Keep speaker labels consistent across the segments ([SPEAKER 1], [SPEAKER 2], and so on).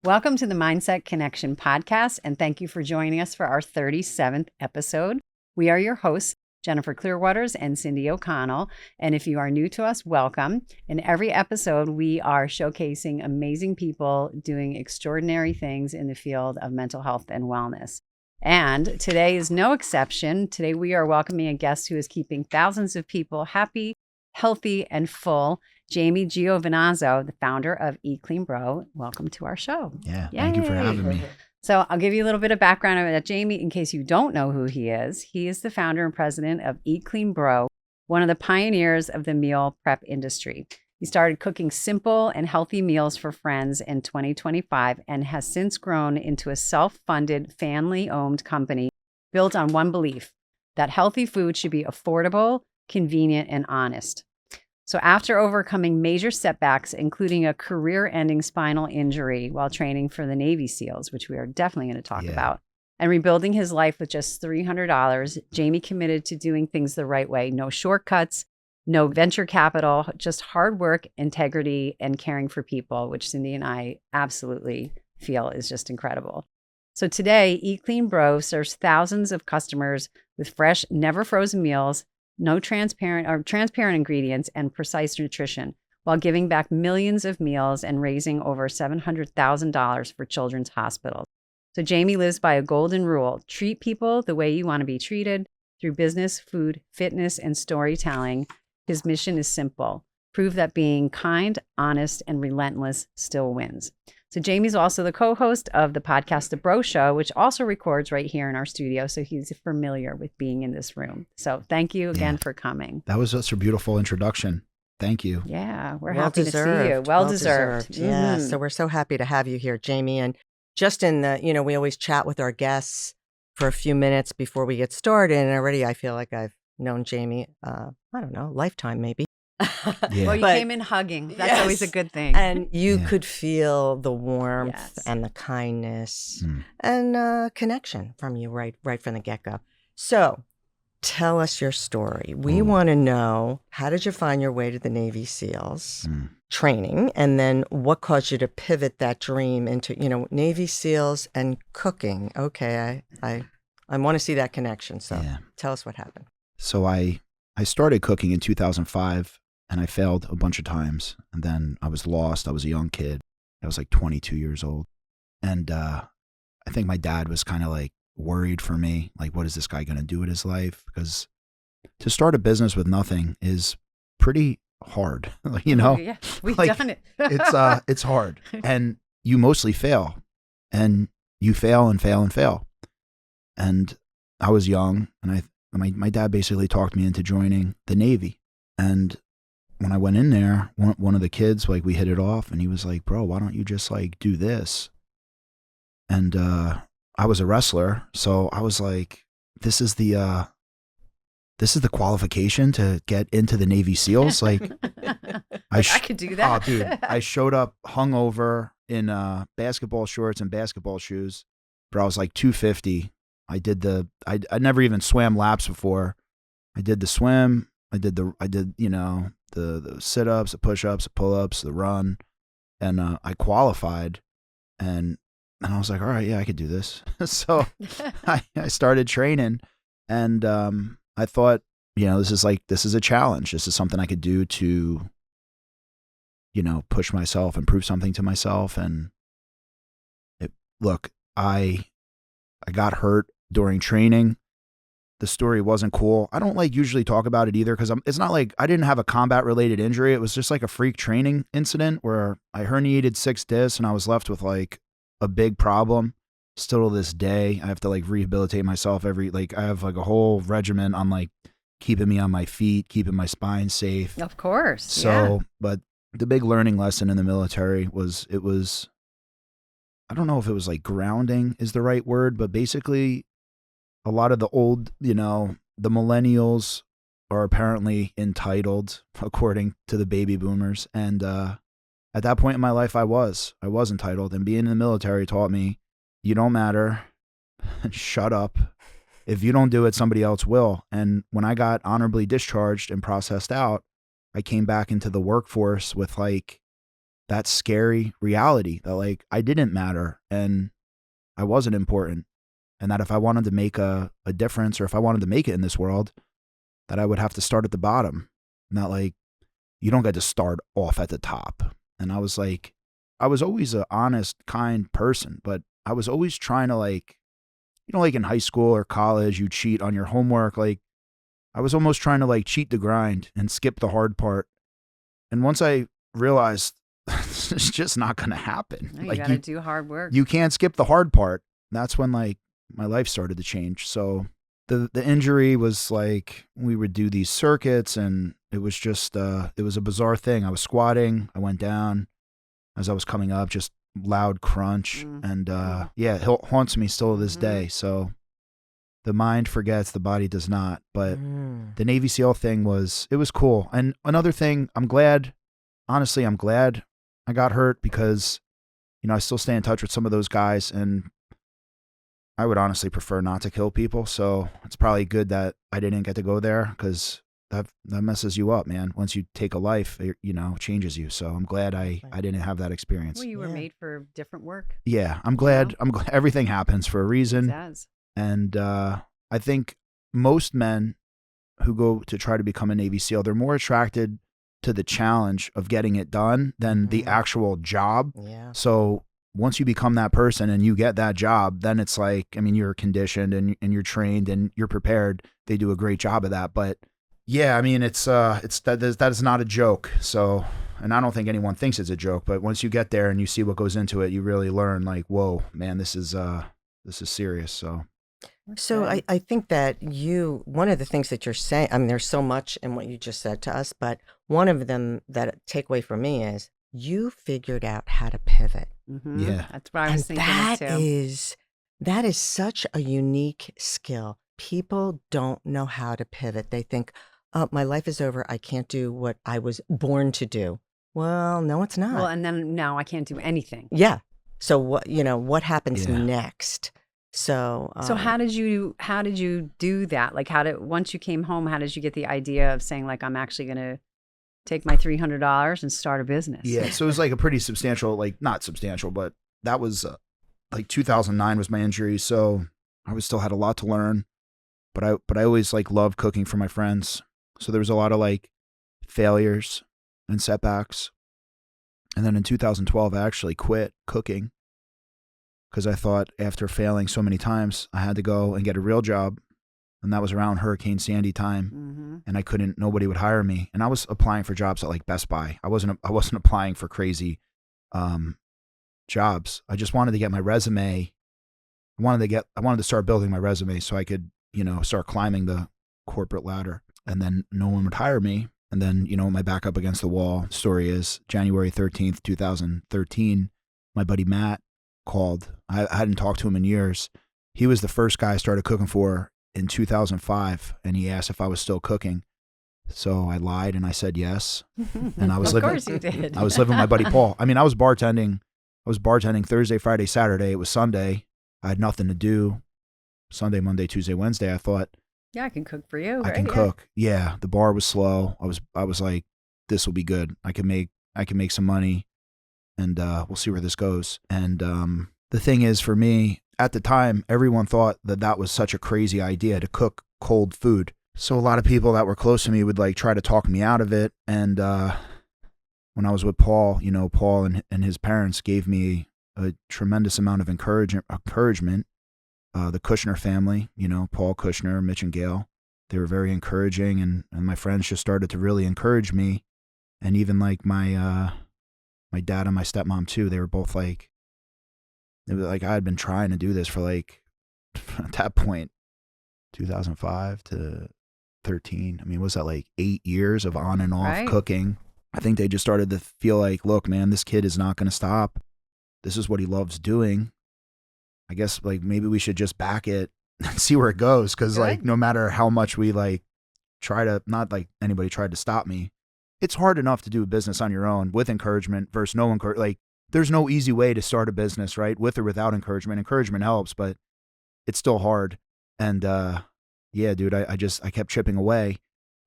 [SPEAKER 1] Welcome to the Mindset Connection podcast, and thank you for joining us for our 37th episode. We are your hosts, Jennifer Clearwaters and Cindy O'Connell, and if you are new to us, welcome. In every episode, we are showcasing amazing people doing extraordinary things in the field of mental health and wellness. And today is no exception. Today, we are welcoming a guest who is keeping thousands of people happy, healthy, and full. Jamie Giovinazzo, the founder of Eat Clean Bro. Welcome to our show.
[SPEAKER 2] Yeah,
[SPEAKER 1] Yay.
[SPEAKER 2] Thank you for having me.
[SPEAKER 1] So I'll give you a little bit of background about Jamie in case you don't know who he is. He is the founder and president of Eat Clean Bro, one of the pioneers of the meal prep industry. He started cooking simple and healthy meals for friends in 2025 and has since grown into a self-funded, family-owned company built on one belief, that healthy food should be affordable, convenient, and honest. So after overcoming major setbacks, including a career-ending spinal injury while training for the Navy SEALs, which we are definitely going to talk about, and rebuilding his life with just $300, Jamie committed to doing things the right way. No shortcuts, no venture capital, just hard work, integrity, and caring for people, which Cindy and I absolutely feel is just incredible. So today, Eat Clean Bro serves thousands of customers with fresh, never frozen meals, no transparent ingredients, and precise nutrition, while giving back millions of meals and raising over $700,000 for children's hospitals. So Jamie lives by a golden rule: treat people the way you want to be treated through business, food, fitness, and storytelling. His mission is simple: prove that being kind, honest, and relentless still wins. So Jamie's also the co-host of the podcast, The Bro Show, which also records right here in our studio. So he's familiar with being in this room. So thank you again for coming.
[SPEAKER 2] That was such a beautiful introduction. Thank you.
[SPEAKER 1] Yeah, we're happy to see you. Well deserved.
[SPEAKER 3] Yeah, so we're so happy to have you here, Jamie. And just in the, we always chat with our guests for a few minutes before we get started. And already I feel like I've known Jamie, I don't know, lifetime maybe.
[SPEAKER 1] Yeah. Well, you came in hugging. That's always a good thing.
[SPEAKER 3] And you could feel the warmth and the kindness and connection from you right from the get-go. So tell us your story. We want to know, how did you find your way to the Navy SEALs training? And then what caused you to pivot that dream into, Navy SEALs and cooking? Okay, I want to see that connection. So tell us what happened.
[SPEAKER 2] So I started cooking in 2005. And I failed a bunch of times. And then I was lost. I was a young kid. I was like 22 years old. And I think my dad was kind of like worried for me. Like, what is this guy going to do with his life? Because to start a business with nothing is pretty hard. We've done it. It's hard. And you mostly fail. And you fail and fail and fail. And I was young. And my dad basically talked me into joining the Navy. And when I went in there, one of the kids, like, we hit it off, and he was like, bro, why don't you just like do this? And I was a wrestler, so I was like, this is the qualification to get into the Navy SEALs. Like,
[SPEAKER 1] I could do that.
[SPEAKER 2] Oh, dude, I showed up hungover in basketball shorts and basketball shoes, but I was like 250. I never even swam laps before. I did the swim. I did the sit-ups, the push-ups, the pull-ups, the run, and I qualified, and I was like, all right, yeah, I could do this. So I started training, and I thought, this is a challenge. This is something I could do to, push myself and prove something to myself. And I got hurt during training. The story wasn't cool. I don't usually talk about it either, because it's not like I didn't have a combat related injury. It was just like a freak training incident where I herniated 6 discs and I was left with like a big problem. Still to this day, I have to rehabilitate myself I have a whole regimen on keeping me on my feet, keeping my spine safe.
[SPEAKER 1] Of course.
[SPEAKER 2] So, but the big learning lesson in the military was, I don't know if it was grounding is the right word, but basically a lot of the old, the millennials are apparently entitled, according to the baby boomers. And at that point in my life, I was entitled. And being in the military taught me, you don't matter. Shut up. If you don't do it, somebody else will. And when I got honorably discharged and processed out, I came back into the workforce with that scary reality that like I didn't matter and I wasn't important. And that if I wanted to make a difference, or if I wanted to make it in this world, that I would have to start at the bottom. Not like, you don't get to start off at the top. And I was like, I was always an honest, kind person, but I was always trying to like, like in high school or college, you cheat on your homework. Like I was almost trying to like cheat the grind and skip the hard part. And once I realized it's just not going to happen.
[SPEAKER 1] No, you
[SPEAKER 2] like
[SPEAKER 1] got to do hard work.
[SPEAKER 2] You can't skip the hard part. That's when like my life started to change. So the injury was like, we would do these circuits and it was just, it was a bizarre thing. I was squatting. I went down as I was coming up, just loud crunch. And yeah, it haunts me still to this day. So the mind forgets, the body does not. But the Navy SEAL thing it was cool. And another thing, honestly, I'm glad I got hurt because, I still stay in touch with some of those guys, and I would honestly prefer not to kill people. So it's probably good that I didn't get to go there, because that messes you up, man. Once you take a life, it, changes you. So I'm glad I didn't have that experience.
[SPEAKER 1] Well, you were made for different work.
[SPEAKER 2] Yeah, I'm glad. I'm glad everything happens for a reason.
[SPEAKER 1] It does.
[SPEAKER 2] And I think most men who go to try to become a Navy SEAL, they're more attracted to the challenge of getting it done than the actual job.
[SPEAKER 3] Yeah.
[SPEAKER 2] So once you become that person and you get that job, then it's like, you're conditioned and you're trained and you're prepared. They do a great job of that. But yeah, it's that is not a joke. So, and I don't think anyone thinks it's a joke, but once you get there and you see what goes into it, you really learn like, whoa, man, this is serious.
[SPEAKER 3] So I think that one of the things that you're saying, there's so much in what you just said to us, but one of them that takeaway for me is you figured out how to pivot.
[SPEAKER 2] Yeah.
[SPEAKER 1] That's what I was thinking of too.
[SPEAKER 3] That is such a unique skill. People don't know how to pivot. They think, oh, my life is over. I can't do what I was born to do. Well, no, it's not.
[SPEAKER 1] Well, and then now I can't do anything.
[SPEAKER 3] Yeah. So what happens next? So
[SPEAKER 1] how did you do that? Like once you came home, how did you get the idea of saying like, I'm actually going to take my $300 and start a business?
[SPEAKER 2] Yeah. So it was like a pretty substantial, like not substantial, but that was like 2009 was my injury. So I still had a lot to learn, but I always like loved cooking for my friends. So there was a lot of like failures and setbacks. And then in 2012, I actually quit cooking, because I thought after failing so many times, I had to go and get a real job. And that was around Hurricane Sandy time. And nobody would hire me. And I was applying for jobs at like Best Buy. I wasn't applying for crazy jobs. I just wanted to get my resume. I wanted to start building my resume so I could, start climbing the corporate ladder. And then no one would hire me. And then, my back up against the wall story is January 13th, 2013, my buddy Matt called. I hadn't talked to him in years. He was the first guy I started cooking for in 2005, and he asked if I was still cooking. So I lied and I said yes. And I was
[SPEAKER 1] Of course you did.
[SPEAKER 2] I was living with my buddy Paul. I was bartending. I was bartending Thursday, Friday, Saturday. It was Sunday. I had nothing to do. Sunday, Monday, Tuesday, Wednesday. I thought,
[SPEAKER 1] yeah, I can cook for you.
[SPEAKER 2] I can cook. Yeah, the bar was slow. I was like, this will be good. I can make some money, and we'll see where this goes. And the thing is, for me at the time, everyone thought that was such a crazy idea to cook cold food. So a lot of people that were close to me would like try to talk me out of it. And when I was with Paul, Paul and his parents gave me a tremendous amount of encouragement. The Kushner family, Paul Kushner, Mitch and Gail, they were very encouraging, and my friends just started to really encourage me. And even like my dad and my stepmom too, they were both like, it was like I had been trying to do this for like, at that point, 2005 to 13. Was that like 8 years of on and off cooking? I think they just started to feel like, look, man, this kid is not going to stop. This is what he loves doing. I guess like maybe we should just back it and see where it goes. Cause like no matter how much we like try to, not like anybody tried to stop me, it's hard enough to do a business on your own with encouragement versus no encouragement. Like there's no easy way to start a business, right? With or without encouragement. Encouragement helps, but it's still hard. And yeah, dude, I kept chipping away.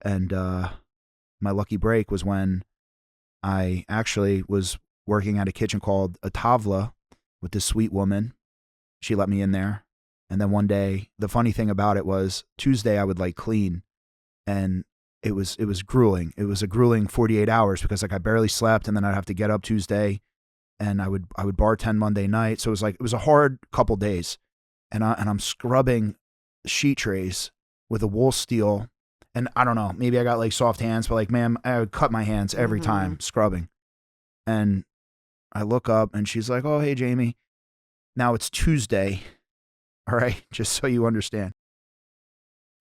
[SPEAKER 2] And my lucky break was when I actually was working at a kitchen called a Tavla with this sweet woman. She let me in there. And then one day, the funny thing about it was Tuesday I would like clean, and it was grueling. It was a grueling 48 hours because like I barely slept, and then I'd have to get up Tuesday, and I would bartend Monday night. So it was a hard couple days, and I'm scrubbing sheet trays with a wool steel, and I don't know, maybe I got like soft hands, but like man, I would cut my hands every time scrubbing. And I look up, and she's like, "Oh, hey Jamie, now it's Tuesday, all right, just so you understand."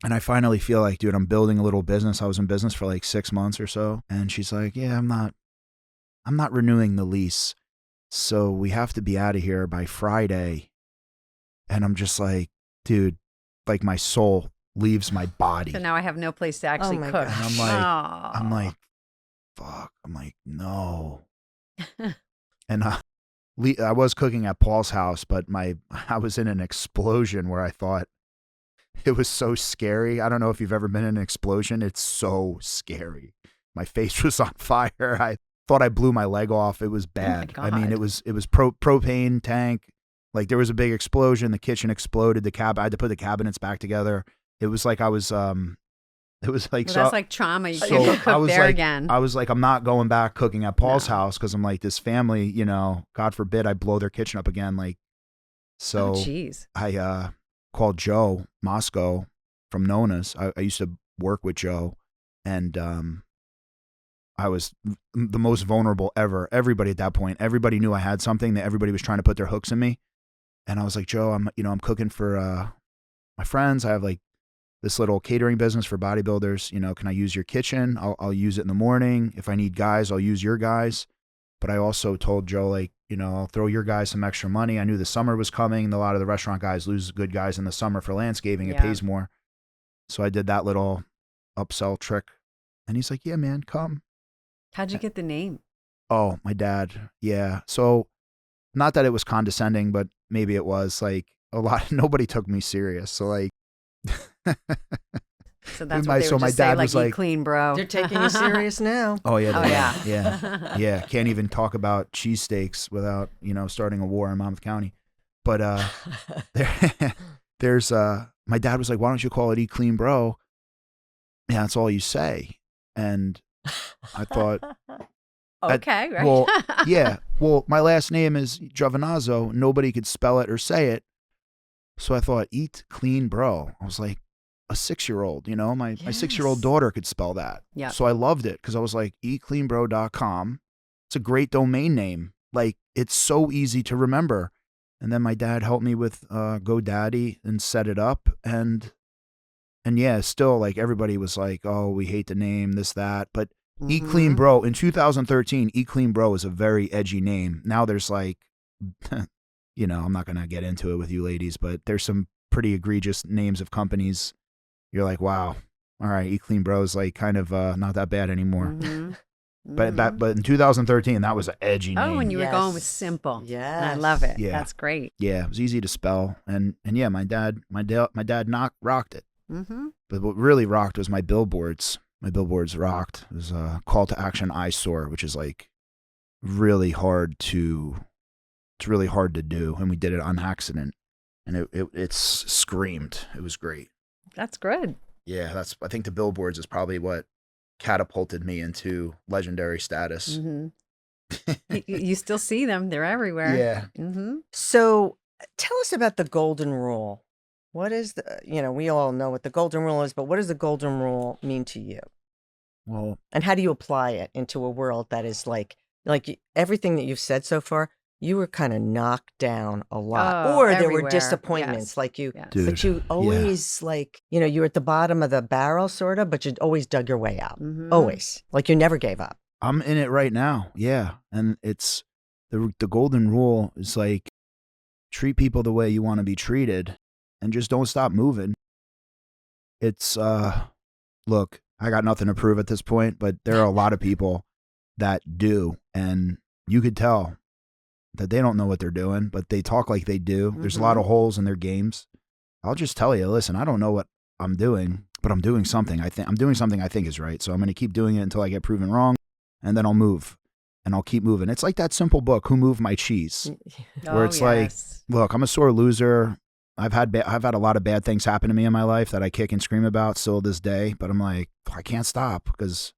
[SPEAKER 2] And I finally feel like, dude, I'm building a little business. I was in business for like 6 months or so. And she's like, "Yeah, I'm not renewing the lease. So we have to be out of here by Friday." And I'm just like, dude, like my soul leaves my body.
[SPEAKER 1] So now I have no place to actually cook.
[SPEAKER 3] gosh.
[SPEAKER 2] And I'm like, fuck. I'm like, no. And I was cooking at Paul's house, but I was in an explosion where I thought, it was so scary. I don't know if you've ever been in an explosion. It's so scary. My face was on fire. I thought I blew my leg off. It was bad.
[SPEAKER 1] Oh my God.
[SPEAKER 2] I mean, it was propane tank. Like there was a big explosion. The kitchen exploded. I had to put the cabinets back together. It was like I was. It was like
[SPEAKER 1] Well, that's like trauma. You can't go cook there again.
[SPEAKER 2] I was like, I'm not going back cooking at Paul's house because I'm like, this family, you know, God forbid I blow their kitchen up again. Like, so
[SPEAKER 1] jeez.
[SPEAKER 2] I called Joe Moscow from Nona's. I used to work with Joe, and I was the most vulnerable ever. Everybody at that point, everybody knew I had something, that everybody was trying to put their hooks in me. And I was like, "Joe, I'm cooking for my friends. I have like this little catering business for bodybuilders. You know, can I use your kitchen? I'll use it in the morning. If I need guys, I'll use your guys." But I also told Joe, like, you know, I'll throw your guys some extra money. I knew the summer was coming, and a lot of the restaurant guys lose good guys in the summer for landscaping. It pays more. So I did that little upsell trick. And he's like, "Yeah, man, come."
[SPEAKER 1] How'd you get the name?
[SPEAKER 2] Oh, my dad. Yeah. So not that it was condescending, but maybe it was like nobody took me serious. So like,
[SPEAKER 1] so that's what they would just say, like, "Eat clean, bro."
[SPEAKER 3] They're taking you serious now.
[SPEAKER 2] Oh yeah.
[SPEAKER 1] Oh yeah.
[SPEAKER 2] Yeah. Can't even talk about cheesesteaks without, you know, starting a war in Monmouth County. But there's my dad was like, "Why don't you call it Eat Clean Bro?" Yeah, that's all you say. And I thought,
[SPEAKER 1] okay, right.
[SPEAKER 2] Well, yeah. Well, my last name is Giovinazzo. Nobody could spell it or say it. So I thought, Eat Clean Bro. I was like, a 6-year-old, you know, my 6-year-old daughter could spell that.
[SPEAKER 1] Yeah.
[SPEAKER 2] So I loved it because I was like, eatcleanbro.com. It's a great domain name. Like, it's so easy to remember. And then my dad helped me with GoDaddy and set it up. And yeah, still like everybody was like, "Oh, we hate the name, this, that." But Eat Clean Bro, in 2013, Eat Clean Bro is a very edgy name. Now there's like, you know, I'm not going to get into it with you ladies, but there's some pretty egregious names of companies. You're like, wow, all right, Eat Clean Bro is like kind of not that bad anymore. But in 2013, that was an edgy name.
[SPEAKER 1] Oh, and you were going with simple.
[SPEAKER 3] Yeah,
[SPEAKER 1] I love it.
[SPEAKER 2] Yeah.
[SPEAKER 1] That's great.
[SPEAKER 2] Yeah, it was easy to spell, and yeah, my dad rocked it. But what really rocked was my billboards. My billboards rocked. It was a call to action eyesore, which is like really hard to do, and we did it on accident, and it's screamed. It was great.
[SPEAKER 1] That's good.
[SPEAKER 2] Yeah, I think the billboards is probably what catapulted me into legendary status.
[SPEAKER 1] You still see them. They're everywhere.
[SPEAKER 2] Yeah.
[SPEAKER 3] So tell us about the golden rule. What is we all know what the golden rule is, but what does the golden rule mean to you?
[SPEAKER 2] Well,
[SPEAKER 3] and how do you apply it into a world that is like everything that you've said so far? You were kind of knocked down a lot, or there were disappointments, like you,
[SPEAKER 2] Dude,
[SPEAKER 3] but you always you were at the bottom of the barrel, sort of, but you always dug your way out. Always, like you never gave up.
[SPEAKER 2] I'm in it right now, yeah, and it's the golden rule is like treat people the way you want to be treated, and just don't stop moving. It's look, I got nothing to prove at this point, but there are a lot of people that do, and you could tell that they don't know what they're doing, but they talk like they do. There's a lot of holes in their games. I'll just tell you, listen, I don't know what I'm doing, but I'm doing something. I'm doing something I think is right. So I'm going to keep doing it until I get proven wrong, and then I'll move. and I'll keep moving. It's like that simple book, Who Moved My Cheese, where it's like, look, I'm a sore loser. I've had a lot of bad things happen to me in my life that I kick and scream about still this day, but I'm like, I can't stop, because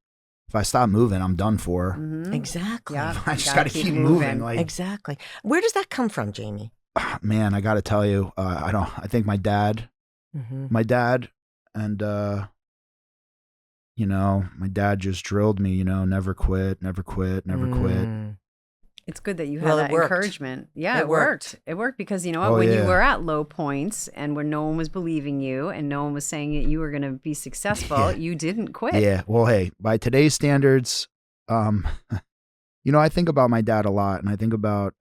[SPEAKER 2] if I stop moving, I'm done for.
[SPEAKER 3] Mm-hmm. Exactly.
[SPEAKER 1] Yeah,
[SPEAKER 2] I just got to keep moving. Like,
[SPEAKER 3] exactly. Where does that come from, Jamie?
[SPEAKER 2] Man, I got to tell you, I think my dad, and, you know, my dad just drilled me, you know, never quit, never quit, never quit.
[SPEAKER 1] It's good that you had that encouragement. Yeah, it worked. It worked because, you know what, when you were at low points and when no one was believing you and no one was saying that you were going to be successful, you didn't quit.
[SPEAKER 2] Yeah. Well, hey, by today's standards, you know, I think about my dad a lot, and I think about,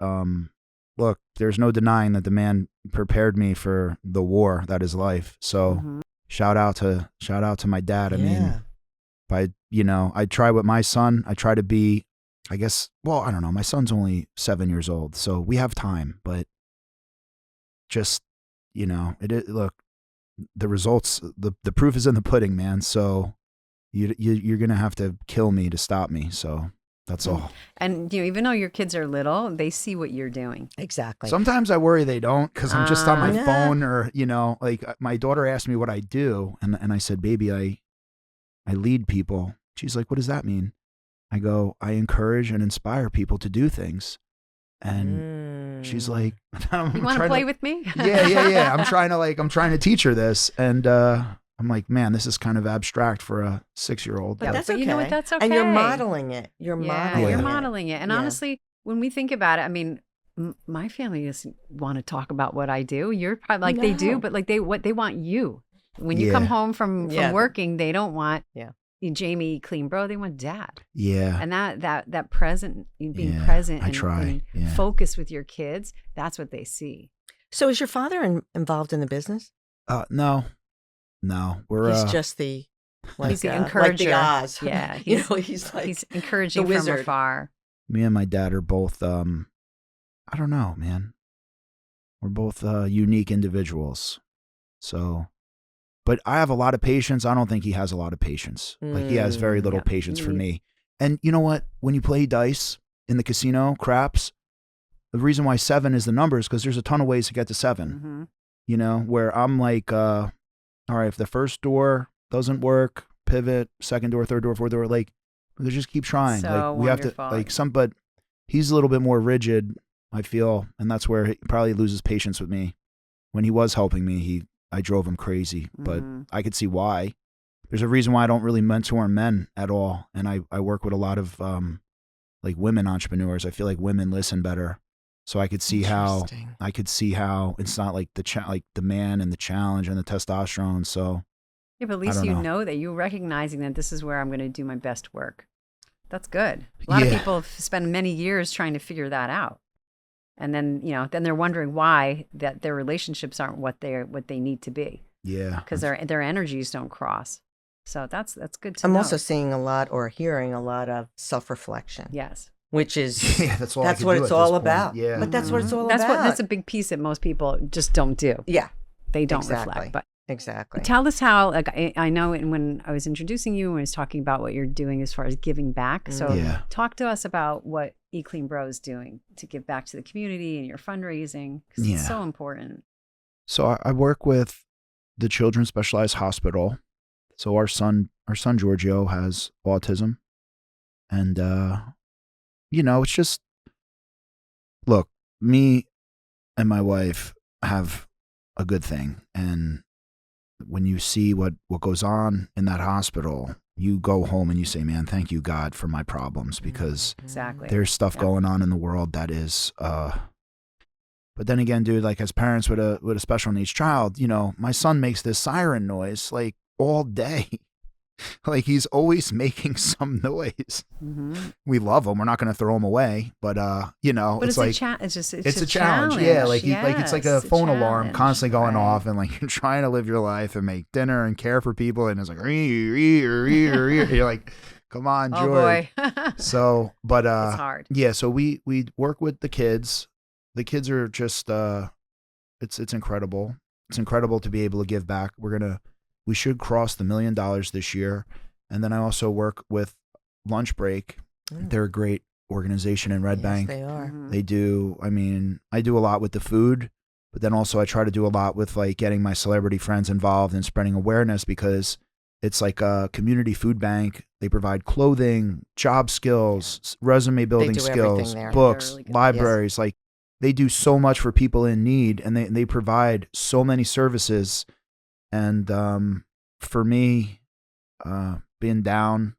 [SPEAKER 2] look, there's no denying that the man prepared me for the war that is life. So shout out to my dad. I mean, you know, I try with my son. I try to be, I guess, well, I don't know. My son's only 7 years old, so we have time, but just, you know, look, the results, the proof is in the pudding, man. So you're going to have to kill me to stop me. So that's all.
[SPEAKER 1] And, you know, even though your kids are little, they see what you're doing.
[SPEAKER 3] Exactly.
[SPEAKER 2] Sometimes I worry they don't, because I'm just on my phone, or, you know, like my daughter asked me what I do. And I said, baby, I lead people. She's like, what does that mean? I go, I encourage and inspire people to do things. And she's like,
[SPEAKER 1] you want to play with me?
[SPEAKER 2] Yeah. I'm trying to teach her this. And I'm like, man, this is kind of abstract for a 6-year-old.
[SPEAKER 1] But
[SPEAKER 3] that's okay.
[SPEAKER 1] You know what? That's okay.
[SPEAKER 3] And you're modeling it. You're
[SPEAKER 1] modeling it. And honestly, when we think about it, I mean, my family doesn't want to talk about what I do. You're probably like, they do, but like they want you. When you come home from working, they don't want Jamie clean bro, they want dad. Yeah. And that present, being present and focus with your kids, that's what they see.
[SPEAKER 3] So is your father involved in the business?
[SPEAKER 2] No. We're
[SPEAKER 3] he's just the
[SPEAKER 1] he's the encourager.
[SPEAKER 3] Like the Oz.
[SPEAKER 1] Yeah.
[SPEAKER 3] You know, he's
[SPEAKER 1] encouraging from afar.
[SPEAKER 2] Me and my dad are both I don't know, man. We're both unique individuals. So, but I have a lot of patience. I don't think he has a lot of patience. Like, he has very little patience for me. And you know what? When you play dice in the casino, craps, the reason why 7 is the number is because there's a ton of ways to get to 7. You know, where I'm like, all right, if the first door doesn't work, pivot, second door, third door, fourth door, like, they just keep trying.
[SPEAKER 1] So
[SPEAKER 2] like, we
[SPEAKER 1] wonderful.
[SPEAKER 2] have to, like, but he's a little bit more rigid, I feel, and that's where he probably loses patience with me. When he was helping me, I drove him crazy, but I could see why. There's a reason why I don't really mentor men at all, and I work with a lot of like women entrepreneurs. I feel like women listen better, so I could see how it's not like the man and the challenge and the testosterone. So
[SPEAKER 1] yeah, but at least you know that you're recognizing that this is where I'm going to do my best work. That's good. A lot of people spend many years trying to figure that out. And then, you know, they're wondering why that their relationships aren't what they need to be. Yeah. Because their energies don't cross. So that's good to know.
[SPEAKER 3] I'm also seeing a lot or hearing a lot of self-reflection.
[SPEAKER 1] Yes.
[SPEAKER 3] Which is
[SPEAKER 2] that's
[SPEAKER 3] what it's all about. Yeah. But that's what it's all about.
[SPEAKER 1] That's a big piece that most people just don't do.
[SPEAKER 3] Yeah.
[SPEAKER 1] They don't reflect. But
[SPEAKER 3] exactly.
[SPEAKER 1] Tell us how, like, I know when I was introducing you, when I was talking about what you're doing as far as giving back. So talk to us about what eClean Bro is doing to give back to the community and your fundraising, because it's so important.
[SPEAKER 2] So I work with the Children's Specialized Hospital. So our son Giorgio has autism, and you know, it's just, look, me and my wife have a good thing, and when you see what goes on in that hospital, you go home and you say, man, thank you, God, for my problems, because there's stuff going on in the world that is, but then again, dude, like, as parents with a special needs child, you know, my son makes this siren noise like all day. Like, he's always making some noise. We love him. We're not going to throw him away, but you know,
[SPEAKER 1] but
[SPEAKER 2] it's like
[SPEAKER 1] it's
[SPEAKER 2] a challenge. Yeah, like it's like a phone alarm constantly going off, and like, you're trying to live your life and make dinner and care for people, and it's like, you're like, come on, George.
[SPEAKER 1] Oh boy.
[SPEAKER 2] So, but
[SPEAKER 1] it's hard.
[SPEAKER 2] Yeah, so we work with the kids. The kids are just it's incredible. It's incredible to be able to give back. We should cross the $1 million this year. And then I also work with Lunch Break. They're a great organization in Red
[SPEAKER 3] Yes,
[SPEAKER 2] Bank.
[SPEAKER 3] they are.
[SPEAKER 2] They do, I mean, I do a lot with the food, but then also I try to do a lot with like getting my celebrity friends involved and spreading awareness, because it's like a community food bank. They provide clothing, job skills, resume building
[SPEAKER 3] do
[SPEAKER 2] skills,
[SPEAKER 3] everything there.
[SPEAKER 2] books,
[SPEAKER 1] Really good.
[SPEAKER 2] libraries. Like they do so much for people in need, and they provide so many services. And for me, been down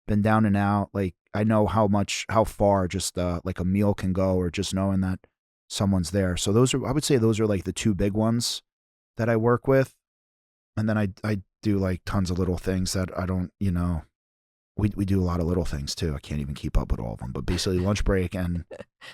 [SPEAKER 2] and out, like I know how far just like a meal can go, or just knowing that someone's there. So I would say those are like the two big ones that I work with. And then I do like tons of little things that I don't, we do a lot of little things too. I can't even keep up with all of them, but basically lunch break and.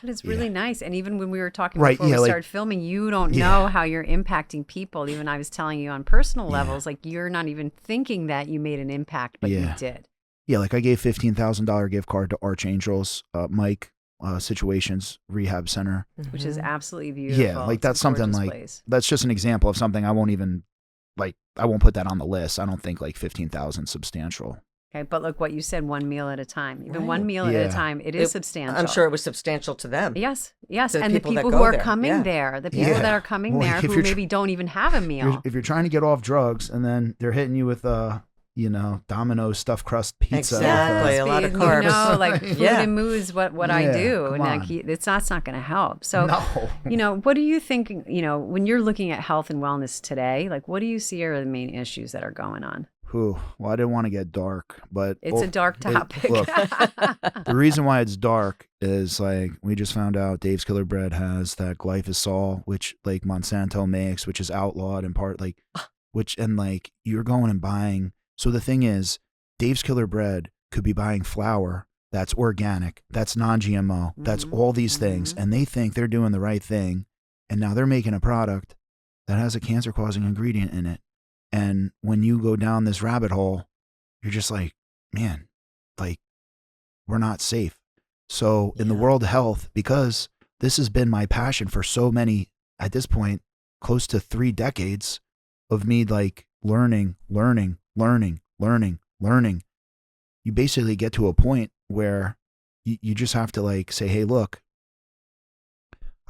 [SPEAKER 1] But it's really nice. And even when we were talking
[SPEAKER 2] Right,
[SPEAKER 1] before we
[SPEAKER 2] like-
[SPEAKER 1] started filming, you don't know how you're impacting people. Even I was telling you on personal levels, like you're not even thinking that you made an impact, but you did.
[SPEAKER 2] Yeah, like I gave $15,000 gift card to Archangels, Mike, Situations Rehab Center.
[SPEAKER 1] Which is absolutely beautiful.
[SPEAKER 2] Yeah, like
[SPEAKER 1] It's a
[SPEAKER 2] that's something
[SPEAKER 1] gorgeous
[SPEAKER 2] like,
[SPEAKER 1] place.
[SPEAKER 2] that's just an example of something I won't even, like, I won't put that on the list. I don't think like 15,000 substantial.
[SPEAKER 1] Okay, but look what you said, 1 meal at a time. Even
[SPEAKER 3] Right.
[SPEAKER 1] one meal at
[SPEAKER 2] Yeah.
[SPEAKER 1] a time, it is substantial.
[SPEAKER 3] I'm sure it was substantial to them.
[SPEAKER 1] Yes.
[SPEAKER 3] The
[SPEAKER 1] And the
[SPEAKER 3] people that
[SPEAKER 1] people
[SPEAKER 3] go
[SPEAKER 1] who are
[SPEAKER 3] there,
[SPEAKER 1] coming
[SPEAKER 3] yeah.
[SPEAKER 1] there, the people
[SPEAKER 2] Yeah.
[SPEAKER 1] that are coming
[SPEAKER 2] Well,
[SPEAKER 1] there
[SPEAKER 2] if
[SPEAKER 1] who
[SPEAKER 2] you're
[SPEAKER 1] maybe don't even have a meal.
[SPEAKER 2] If you're trying to get off drugs and then they're hitting you with Domino's stuffed crust pizza.
[SPEAKER 3] Exactly. a lot of carbs.
[SPEAKER 1] You know, like food
[SPEAKER 3] Yeah.
[SPEAKER 1] and mood is what I
[SPEAKER 2] Yeah,
[SPEAKER 1] do.
[SPEAKER 2] come
[SPEAKER 1] And like,
[SPEAKER 2] on.
[SPEAKER 1] that's not going to help. So,
[SPEAKER 2] No.
[SPEAKER 1] what do you think, when you're looking at health and wellness today, like what do you see are the main issues that are going on?
[SPEAKER 2] Well, I didn't want to get dark, but
[SPEAKER 1] It's a dark topic.
[SPEAKER 2] Look, the reason why it's dark is like we just found out Dave's Killer Bread has that glyphosate, which like Monsanto makes, which is outlawed in part, like and like you're going and buying. So the thing is, Dave's Killer Bread could be buying flour that's organic, that's non-GMO, that's all these things, and they think they're doing the right thing, and now they're making a product that has a cancer-causing ingredient in it. And when you go down this rabbit hole, you're just like, man, like, we're not safe. So in the world of health, because this has been my passion for so many, at this point, close to 3 decades of me like learning. You basically get to a point where you just have to like say, hey, look,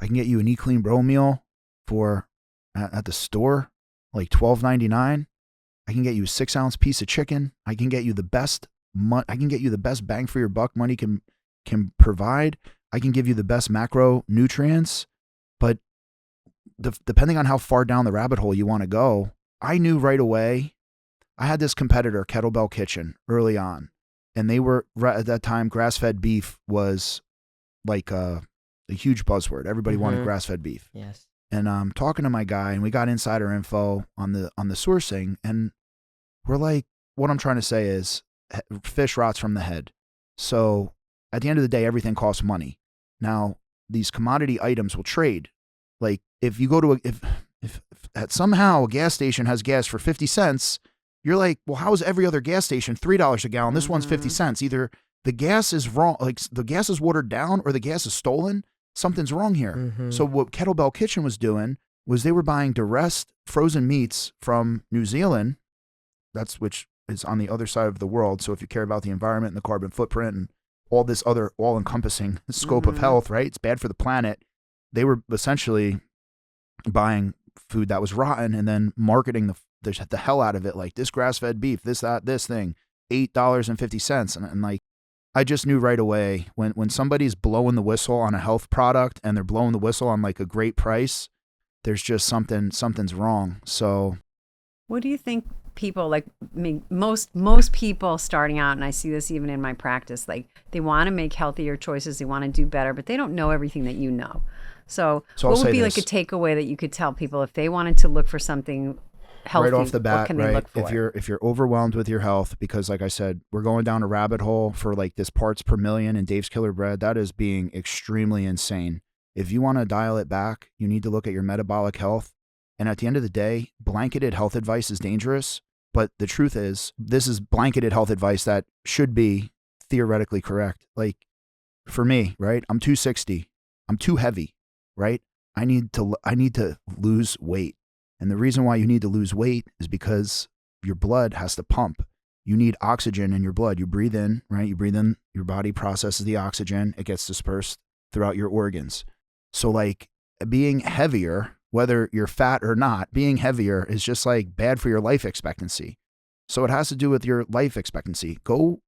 [SPEAKER 2] I can get you an Eat Clean Bro meal for at the store, like $12.99. I can get you a 6-ounce piece of chicken. I can get you the best. I can get you the best bang for your buck money can provide. I can give you the best macronutrients. But depending on how far down the rabbit hole you want to go, I knew right away. I had this competitor, Kettlebell Kitchen, early on, and they were at that time. Grass-fed beef was like a huge buzzword. Everybody wanted grass-fed beef.
[SPEAKER 3] Yes.
[SPEAKER 2] And I'm talking to my guy, and we got insider info on the sourcing, and we're like, what I'm trying to say is, fish rots from the head. So at the end of the day, everything costs money. Now these commodity items will trade. Like if you go to if somehow a gas station has gas for 50 cents, you're like, well, how is every other gas station $3 a gallon? This one's 50 cents. Either the gas is wrong, like the gas is watered down, or the gas is stolen. Something's wrong here. So what Kettlebell Kitchen was doing was they were buying duress frozen meats from New Zealand, which is on the other side of the world. So if you care about the environment and the carbon footprint and all this other all-encompassing scope of health, right? It's bad for the planet. They were essentially buying food that was rotten and then marketing the hell out of it, like this grass-fed beef, this thing, $8.50, and like. I just knew right away when somebody's blowing the whistle on a health product and they're blowing the whistle on like a great price, there's just something's wrong. So
[SPEAKER 1] what do you think people like, I mean, most people starting out, and I see this even in my practice, like they want to make healthier choices, they want to do better, but they don't know everything that you know. So what would be like a takeaway that you could tell people if they wanted to look for something healthy,
[SPEAKER 2] right off the bat,
[SPEAKER 1] what can they
[SPEAKER 2] right?
[SPEAKER 1] look for?
[SPEAKER 2] If you're overwhelmed with your health, because like I said, we're going down a rabbit hole for like this parts per million in Dave's Killer Bread. That is being extremely insane. If you want to dial it back, you need to look at your metabolic health. And at the end of the day, blanketed health advice is dangerous. But the truth is, this is blanketed health advice that should be theoretically correct. Like for me, right? I'm 260. I'm too heavy, right? I need to lose weight. And the reason why you need to lose weight is because your blood has to pump. you need oxygen in your blood. You breathe in, right? You breathe in, your body processes the oxygen. It gets dispersed throughout your organs. So like being heavier, whether you're fat or not, being heavier is just like bad for your life expectancy. So it has to do with your life expectancy. Go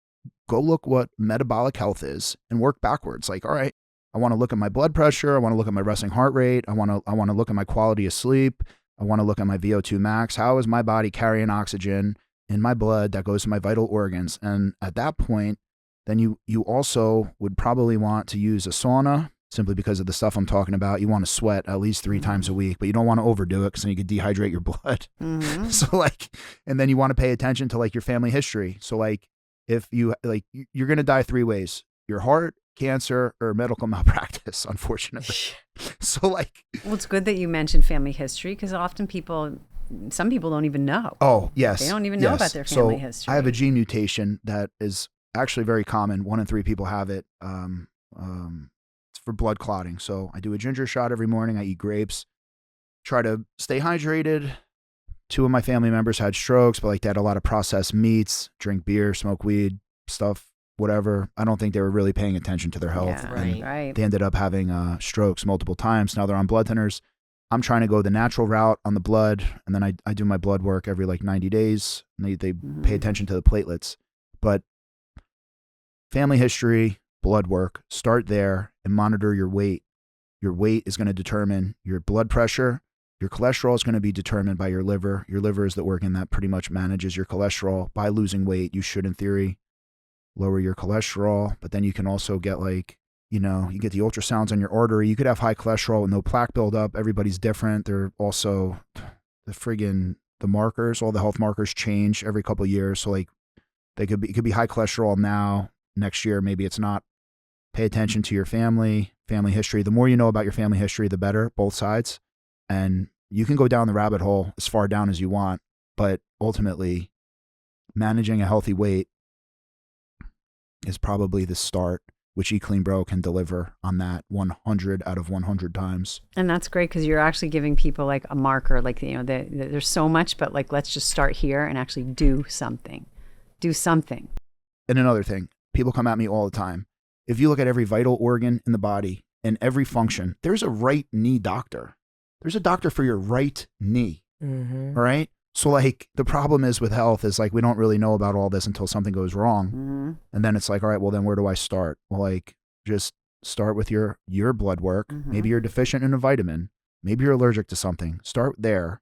[SPEAKER 2] look what metabolic health is and work backwards. Like, all right, I want to look at my blood pressure. I want to look at my resting heart rate. I want to look at my quality of sleep. I want to look at my VO2 max. How is my body carrying oxygen in my blood that goes to my vital organs? And at that point, then you also would probably want to use a sauna, simply because of the stuff I'm talking about. You want to sweat at least 3 times a week, but you don't want to overdo it because then you could dehydrate your blood.
[SPEAKER 1] Mm-hmm.
[SPEAKER 2] So like, and then you want to pay attention to like your family history. So like, if you like, you're going to die 3 ways: your heart, cancer, or medical malpractice, unfortunately. So like,
[SPEAKER 1] well, it's good that you mentioned family history, because often some people don't even know.
[SPEAKER 2] Oh, yes.
[SPEAKER 1] They don't even know about their family history.
[SPEAKER 2] I have a gene mutation that is actually very common. 1 in 3 people have it. It's for blood clotting. So I do a ginger shot every morning. I eat grapes, try to stay hydrated. 2 of my family members had strokes, but like they had a lot of processed meats, drink beer, smoke weed, stuff, whatever. I don't think they were really paying attention to their health.
[SPEAKER 1] Yeah,
[SPEAKER 3] Right.
[SPEAKER 1] right.
[SPEAKER 2] They ended up having strokes multiple times. Now they're on blood thinners. I'm trying to go the natural route on the blood, and then I do my blood work every like 90 days. And they pay attention to the platelets. But family history, blood work, start there and monitor your weight. Your weight is going to determine your blood pressure. Your cholesterol is going to be determined by your liver. Your liver is the organ that pretty much manages your cholesterol. By losing weight, you should, in theory, lower your cholesterol. But then you can also get like, you get the ultrasounds on your artery. You could have high cholesterol with no plaque buildup. Everybody's different. They're also the markers, all the health markers change every couple of years. So like it could be high cholesterol now, next year, maybe it's not. Pay attention to your family history. The more you know about your family history, the better, both sides. And you can go down the rabbit hole as far down as you want, but ultimately managing a healthy weight is probably the start, which Eat Clean Bro can deliver on that 100 out of 100 times. And
[SPEAKER 1] that's great, because you're actually giving people like a marker, like, there's so much, but like, let's just start here and actually do something. And
[SPEAKER 2] another thing, people come at me all the time. If you look at every vital organ in the body and every function, there's a right knee doctor. There's a doctor for your right knee.
[SPEAKER 3] Mm-hmm.
[SPEAKER 2] All right. So like the problem is with health is like, we don't really know about all this until something goes wrong.
[SPEAKER 1] Mm-hmm.
[SPEAKER 2] And then it's like, all right, well then where do I start? Well, like just start with your blood work.
[SPEAKER 1] Mm-hmm.
[SPEAKER 2] Maybe you're deficient in a vitamin. Maybe you're allergic to something. Start there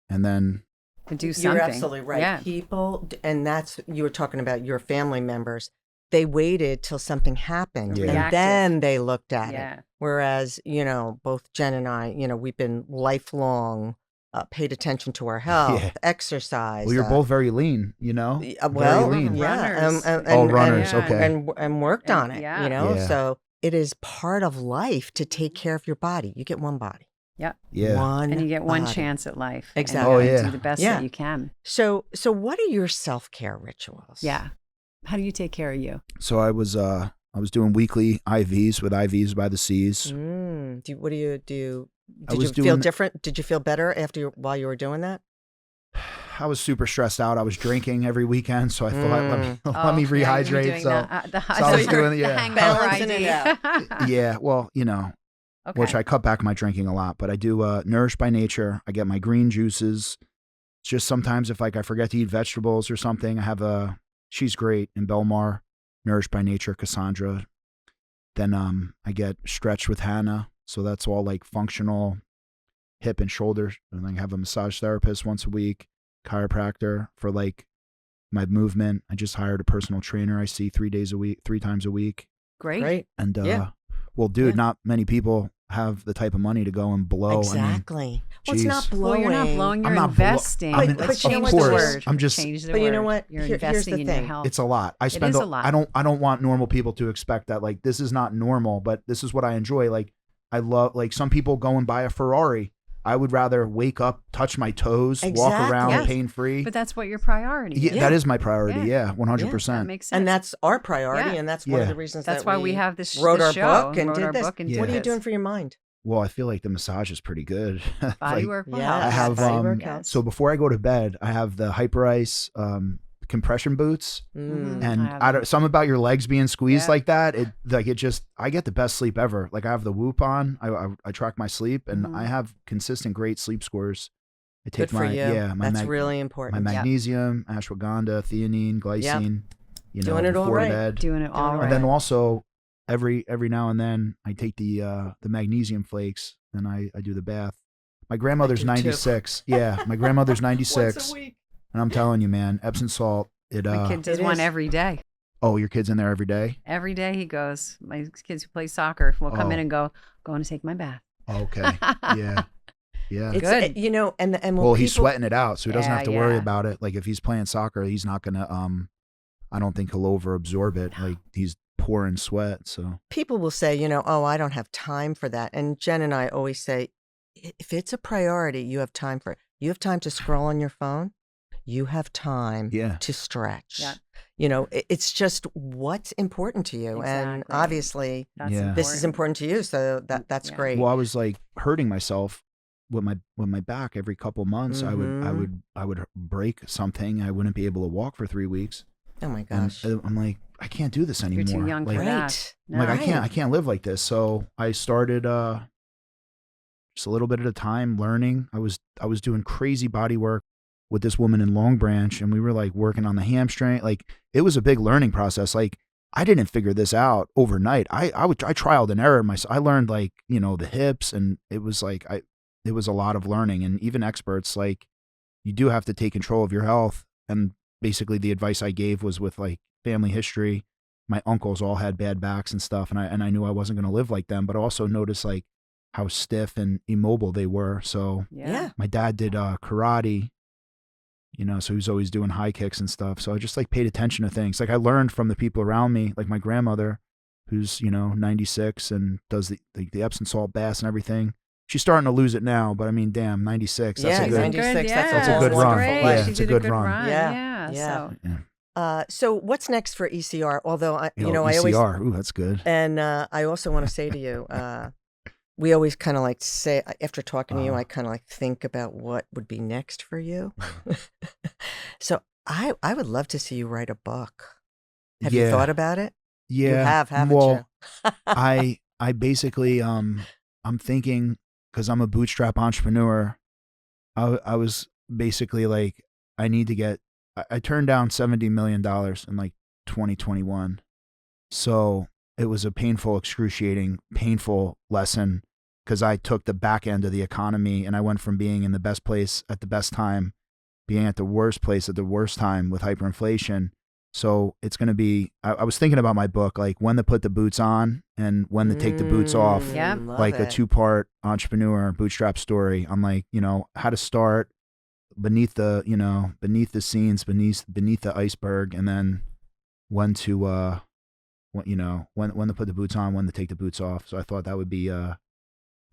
[SPEAKER 2] and then
[SPEAKER 1] do something.
[SPEAKER 3] You're absolutely right.
[SPEAKER 1] Yeah.
[SPEAKER 3] People, and that's, you were talking about your family members. They waited till something happened and then they looked at it. Whereas, both Jen and I, we've been lifelong, paid attention to our health, exercise.
[SPEAKER 2] Well, you're both very lean, very lean.
[SPEAKER 1] Runners.
[SPEAKER 2] Runners. Okay.
[SPEAKER 3] And worked on it,
[SPEAKER 2] Yeah.
[SPEAKER 3] So it is part of life to take care of your body. You get one body.
[SPEAKER 1] Yeah.
[SPEAKER 3] One
[SPEAKER 1] and you get one
[SPEAKER 3] body.
[SPEAKER 1] chance at life.
[SPEAKER 3] Exactly.
[SPEAKER 1] And do the best that you can.
[SPEAKER 3] So what are your self-care rituals?
[SPEAKER 1] Yeah. How do you take care of you?
[SPEAKER 2] So I was doing weekly IVs with IVs by the Seas.
[SPEAKER 3] What do you do? Did you feel different? Did you feel better while you were doing that?
[SPEAKER 2] I was super stressed out. I was drinking every weekend, so I thought let me rehydrate. So I was doing
[SPEAKER 3] balancing it out.
[SPEAKER 2] Yeah, well, which I cut back my drinking a lot, but I do Nourish by Nature. I get my green juices. It's just sometimes if like I forget to eat vegetables or something, I have she's great in Belmar, Nourish by Nature, Cassandra. Then I get Stretch with Hannah. So that's all like functional hip and shoulder. And I have a massage therapist once a week, chiropractor for like my movement. I just hired a personal trainer I see 3 times a week.
[SPEAKER 1] Great.
[SPEAKER 2] And well, dude, not many people have the type of money to go and blow.
[SPEAKER 3] Exactly. Well, it's not blowing.
[SPEAKER 1] Well, you're not blowing. You're
[SPEAKER 2] I'm not
[SPEAKER 1] investing.
[SPEAKER 3] But
[SPEAKER 1] change
[SPEAKER 3] you know
[SPEAKER 1] the
[SPEAKER 3] what?
[SPEAKER 1] word.
[SPEAKER 2] I'm just.
[SPEAKER 1] Change the
[SPEAKER 3] but
[SPEAKER 1] word.
[SPEAKER 3] you know what?
[SPEAKER 1] You're
[SPEAKER 3] Here's
[SPEAKER 1] investing
[SPEAKER 3] the
[SPEAKER 1] in
[SPEAKER 3] thing.
[SPEAKER 1] your health.
[SPEAKER 2] It's a lot. I spend.
[SPEAKER 1] It is a lot.
[SPEAKER 2] I don't want normal people to expect that. Like this is not normal, but this is what I enjoy. Like I love. Like some people go and buy a Ferrari. I would rather wake up, touch my toes, walk around pain free.
[SPEAKER 1] But that's what your priority is.
[SPEAKER 2] Yeah, that is my priority. Yeah, 100%.
[SPEAKER 1] That makes sense.
[SPEAKER 3] And that's our priority, and that's one of the reasons
[SPEAKER 1] that's
[SPEAKER 3] that
[SPEAKER 1] why we have this
[SPEAKER 3] wrote our
[SPEAKER 1] show
[SPEAKER 3] book and did this.
[SPEAKER 1] What
[SPEAKER 3] are you doing for your mind?
[SPEAKER 2] Well, I feel like the massage is pretty good.
[SPEAKER 1] Body work will
[SPEAKER 3] yeah,
[SPEAKER 1] help.
[SPEAKER 2] I have
[SPEAKER 3] body work helps.
[SPEAKER 2] so before I go to bed, I have the Hyper Ice compression boots, and something about your legs being squeezed like that. I get the best sleep ever. Like I have the Whoop on. I track my sleep, and I have consistent great sleep scores. I take
[SPEAKER 3] Good for you. That's really
[SPEAKER 2] my
[SPEAKER 3] important.
[SPEAKER 2] magnesium, ashwagandha, theanine, glycine. You know,
[SPEAKER 3] doing it all
[SPEAKER 2] before
[SPEAKER 3] right.
[SPEAKER 2] bed.
[SPEAKER 1] Doing it all right.
[SPEAKER 2] And then also every now and then I take the magnesium flakes and I do the bath. My grandmother's 96. Yeah, my grandmother's 96.
[SPEAKER 3] Once a week.
[SPEAKER 2] And I'm telling you, man, Epsom salt.
[SPEAKER 1] My kid does one every day.
[SPEAKER 2] Oh, your kid's in there every day?
[SPEAKER 1] Every day he goes. My kids who play soccer will come in and go, going to take my bath.
[SPEAKER 2] Okay. Yeah. Yeah.
[SPEAKER 1] It's good.
[SPEAKER 3] You know, and
[SPEAKER 2] well, he's sweating it out, so he doesn't have to worry about it. Like if he's playing soccer, he's not gonna I don't think he'll over absorb it. Like he's pouring sweat. So
[SPEAKER 3] people will say, you know, oh, I don't have time for that. And Jen and I always say, if it's a priority, you have time for it. You have time to scroll on your phone. You have time to stretch. Yeah. You know, it's just what's important to you. Exactly. And obviously this is important to you. So that's great.
[SPEAKER 2] Well, I was like hurting myself with my back every couple months. I would break something. I wouldn't be able to walk for 3 weeks.
[SPEAKER 3] Oh my gosh.
[SPEAKER 2] And I'm like, I can't do this anymore.
[SPEAKER 1] You're too young for that.
[SPEAKER 2] I'm like, I can't live like this. So I started just a little bit at a time learning. I was doing crazy body work with this woman in Long Branch, and we were like working on the hamstring. Like it was a big learning process. Like I didn't figure this out overnight. I trialed and error myself. I learned like, you know, the hips, and it was like it was a lot of learning. And even experts, like, you do have to take control of your health. And basically the advice I gave was with like family history. My uncles all had bad backs and stuff, and I knew I wasn't going to live like them, but I also noticed like how stiff and immobile they were. So my dad did karate, you know, so he was always doing high kicks and stuff. So I just like paid attention to things. Like I learned from the people around me, like my grandmother, who's, you know, 96 and does the Epsom salt baths and everything. She's starting to lose it now, but I mean, damn, 96. That's a good
[SPEAKER 3] 96.
[SPEAKER 2] That's a good run. Yeah, it's a good run.
[SPEAKER 3] Yeah. So what's next for ECR? Although I
[SPEAKER 2] always ooh, that's good.
[SPEAKER 3] And I also want to say to you, we always kind of like say after talking to you, I kind of like think about what would be next for you. So I would love to see you write a book. Have you thought about it?
[SPEAKER 2] Yeah,
[SPEAKER 3] you have, haven't you?
[SPEAKER 2] I basically I'm thinking, because I'm a bootstrap entrepreneur. I was basically like, I need to get. I turned down $70 million in like 2021. So it was a painful, excruciating, painful lesson, because I took the back end of the economy and I went from being in the best place at the best time, being at the worst place at the worst time with hyperinflation. So it's going to be, I was thinking about my book, like when to put the boots on and when to take the boots off.
[SPEAKER 1] Yeah.
[SPEAKER 2] Like a 2-part entrepreneur bootstrap story on like, you know, how to start beneath the, you know, beneath the scenes, beneath the iceberg, and then when to, when to put the boots on, when to take the boots off. So I thought that would be